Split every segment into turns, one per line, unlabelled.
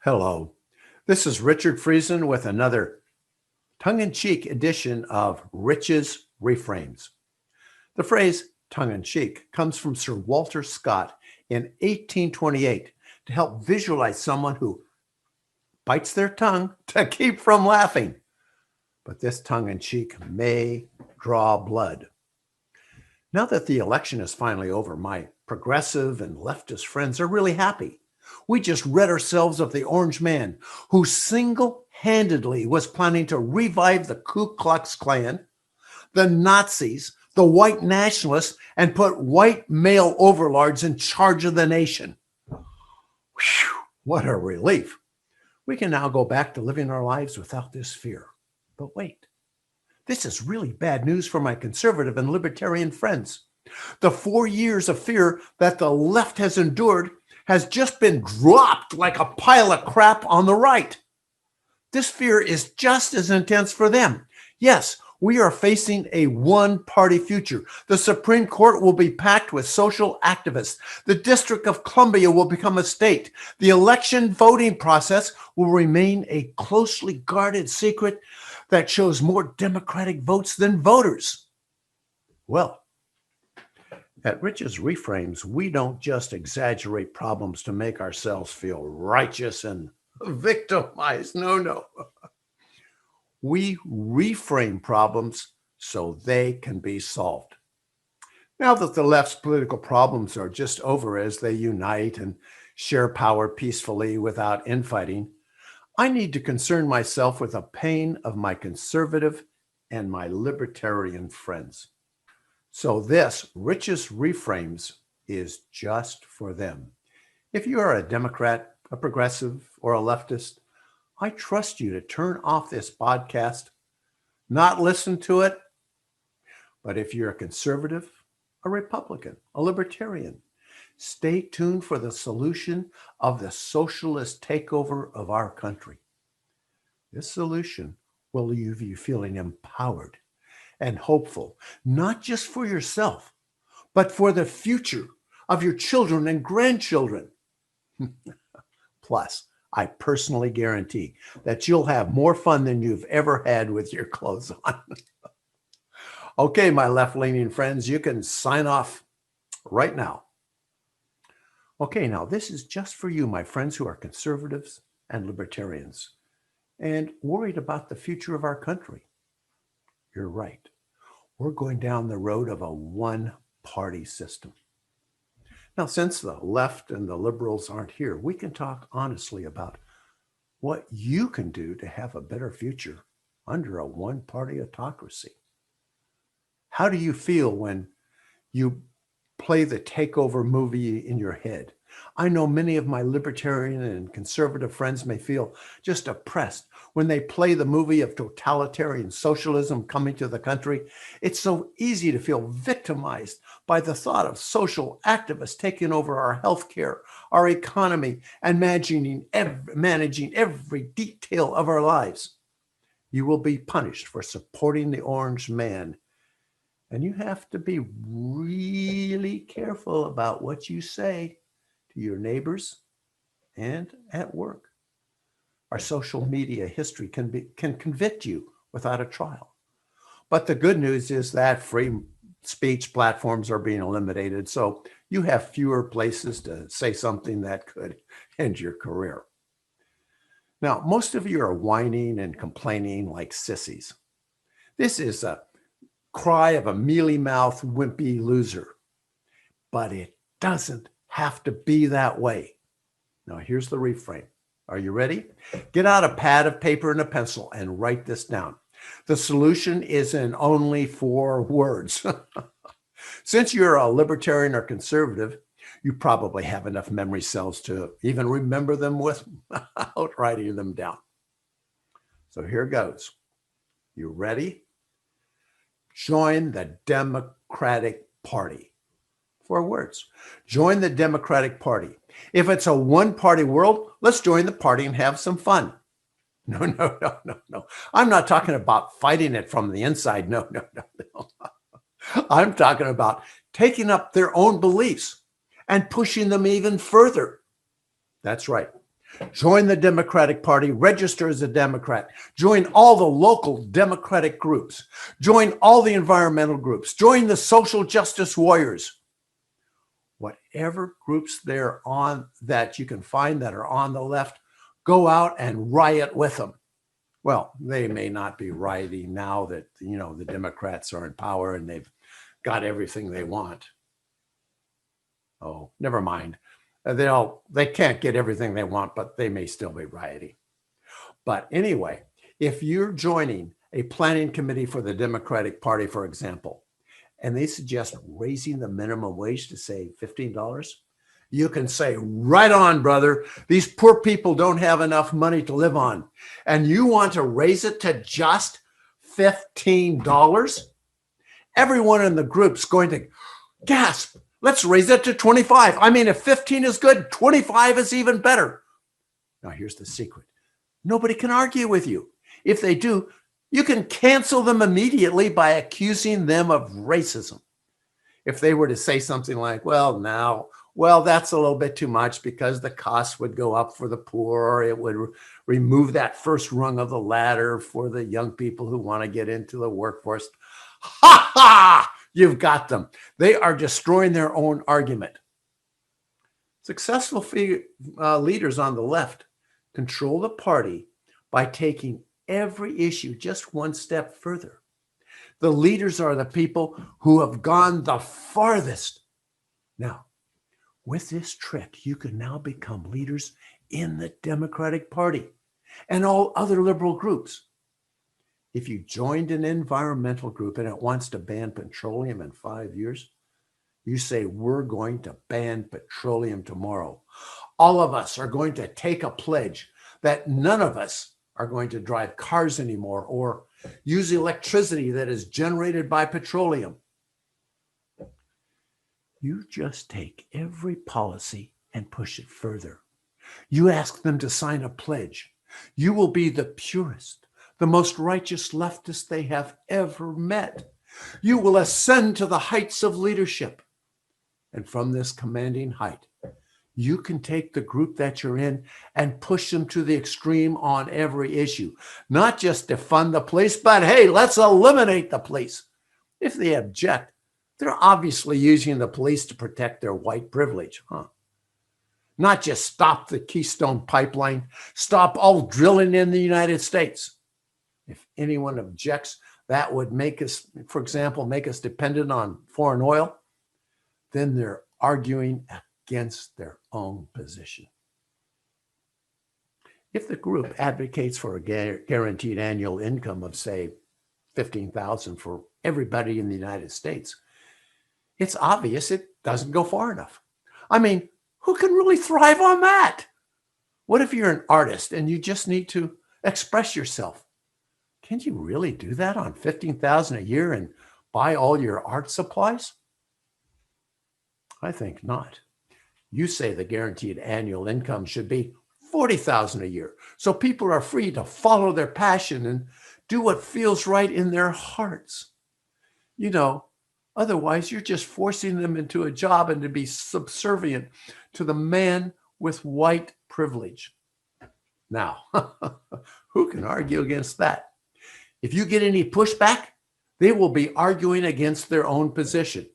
Hello, this is Richard Friesen with another tongue-in-cheek edition of Rich's Reframes. The phrase tongue-in-cheek comes from Sir Walter Scott in 1828 to help visualize someone who bites their tongue to keep from laughing. But this tongue-in-cheek may draw blood. Now that the election is finally over, my progressive and leftist friends are really happy. We just rid ourselves of the orange man who single-handedly was planning to revive the Ku Klux Klan, the Nazis, the white nationalists, and put white male overlords in charge of the nation. Whew, what a relief. We can now go back to living our lives without this fear. But wait, this is really bad news for my conservative and libertarian friends. The 4 years of fear that the left has endured has just been dropped like a pile of crap on the right. This fear is just as intense for them. Yes, we are facing a one-party future. The Supreme Court will be packed with social activists. The District of Columbia will become a state. The election voting process will remain a closely guarded secret that shows more Democratic votes than voters. Well, at Rich's Reframes, we don't just exaggerate problems to make ourselves feel righteous and victimized. No. We reframe problems so they can be solved. Now that the left's political problems are just over as they unite and share power peacefully without infighting, I need to concern myself with the pain of my conservative and my libertarian friends. So this, Rich's Reframes, is just for them. If you are a Democrat, a progressive, or a leftist, I trust you to turn off this podcast, not listen to it. But if you're a conservative, a Republican, a libertarian, stay tuned for the solution of the socialist takeover of our country. This solution will leave you feeling empowered and hopeful, not just for yourself, but for the future of your children and grandchildren. Plus, I personally guarantee that you'll have more fun than you've ever had with your clothes on. Okay, my left-leaning friends, you can sign off right now. Okay, now this is just for you, my friends who are conservatives and libertarians and worried about the future of our country. You're right. We're going down the road of a one-party system. Now, since the left and the liberals aren't here, we can talk honestly about what you can do to have a better future under a one-party autocracy. How do you feel when you play the takeover movie in your head? I know many of my libertarian and conservative friends may feel just oppressed when they play the movie of totalitarian socialism coming to the country. It's so easy to feel victimized by the thought of social activists taking over our healthcare, our economy, and managing every detail of our lives. You will be punished for supporting the orange man. And you have to be really careful about what you say to your neighbors and at work. Our social media history can convict you without a trial. But the good news is that free speech platforms are being eliminated, so you have fewer places to say something that could end your career. Now, most of you are whining and complaining like sissies. This is a cry of a mealy-mouthed, wimpy loser. But it doesn't have to be that way. Now, here's the reframe. Are you ready? Get out a pad of paper and a pencil and write this down. The solution is in only 4 words. Since you're a libertarian or conservative, you probably have enough memory cells to even remember them without writing them down. So here goes. You ready? Join the Democratic Party. 4 words. Join the Democratic Party. If it's a one-party world, let's join the party and have some fun. No. I'm not talking about fighting it from the inside. No. I'm talking about taking up their own beliefs and pushing them even further. That's right. Join the Democratic Party, register as a Democrat, join all the local Democratic groups, join all the environmental groups, join the social justice warriors. Whatever groups there on that you can find that are on the left, go out and riot with them. Well, they may not be rioting now that, the Democrats are in power and they've got everything they want. Oh, never mind. They can't get everything they want, but they may still be rioting. But anyway, if you're joining a planning committee for the Democratic Party, for example, and they suggest raising the minimum wage to, say, $15, you can say, right on, brother. These poor people don't have enough money to live on. And you want to raise it to just $15? Everyone in the group's going to gasp. Let's raise it to 25. I mean, if 15 is good, 25 is even better. Now, here's the secret. Nobody can argue with you. If they do, you can cancel them immediately by accusing them of racism. If they were to say something like, well, that's a little bit too much because the costs would go up for the poor, or it would remove that first rung of the ladder for the young people who want to get into the workforce. Ha ha! You've got them. They are destroying their own argument. Successful leaders on the left control the party by taking every issue just one step further. The leaders are the people who have gone the farthest. Now, with this trick, you can now become leaders in the Democratic Party and all other liberal groups. If you joined an environmental group and it wants to ban petroleum in 5 years, you say, we're going to ban petroleum tomorrow. All of us are going to take a pledge that none of us are going to drive cars anymore or use electricity that is generated by petroleum. You just take every policy and push it further. You ask them to sign a pledge. You will be the purest, the most righteous leftist they have ever met. You will ascend to the heights of leadership. And from this commanding height, you can take the group that you're in and push them to the extreme on every issue. Not just defund the police, but hey, let's eliminate the police. If they object, they're obviously using the police to protect their white privilege, Not just stop the Keystone Pipeline, stop all drilling in the United States. If anyone objects, that would make us, for example, make us dependent on foreign oil, then they're arguing against their own position. If the group advocates for a guaranteed annual income of, say, $15,000 for everybody in the United States, it's obvious it doesn't go far enough. I mean, who can really thrive on that? What if you're an artist and you just need to express yourself? Can you really do that on $15,000 a year and buy all your art supplies? I think not. You say the guaranteed annual income should be $40,000 a year, so people are free to follow their passion and do what feels right in their hearts. Otherwise you're just forcing them into a job and to be subservient to the man with white privilege. Now, who can argue against that? If you get any pushback, they will be arguing against their own position.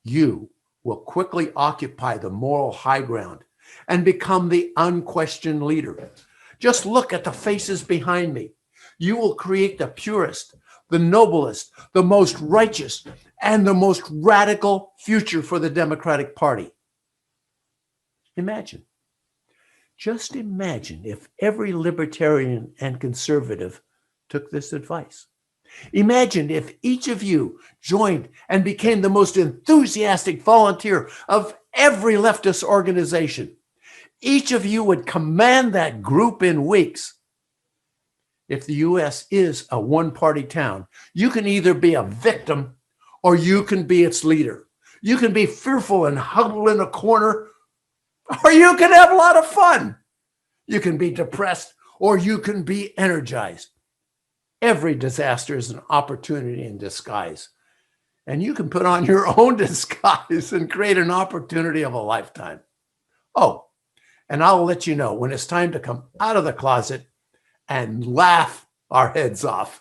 You will quickly occupy the moral high ground and become the unquestioned leader. Just look at the faces behind me. You will create the purest, the noblest, the most righteous, and the most radical future for the Democratic Party. Just imagine if every libertarian and conservative took this advice. Imagine if each of you joined and became the most enthusiastic volunteer of every leftist organization. Each of you would command that group in weeks. If the U.S. is a one-party town, you can either be a victim or you can be its leader. You can be fearful and huddled in a corner, or you can have a lot of fun. You can be depressed or you can be energized. Every disaster is an opportunity in disguise. And you can put on your own disguise and create an opportunity of a lifetime. Oh, and I'll let you know when it's time to come out of the closet and laugh our heads off.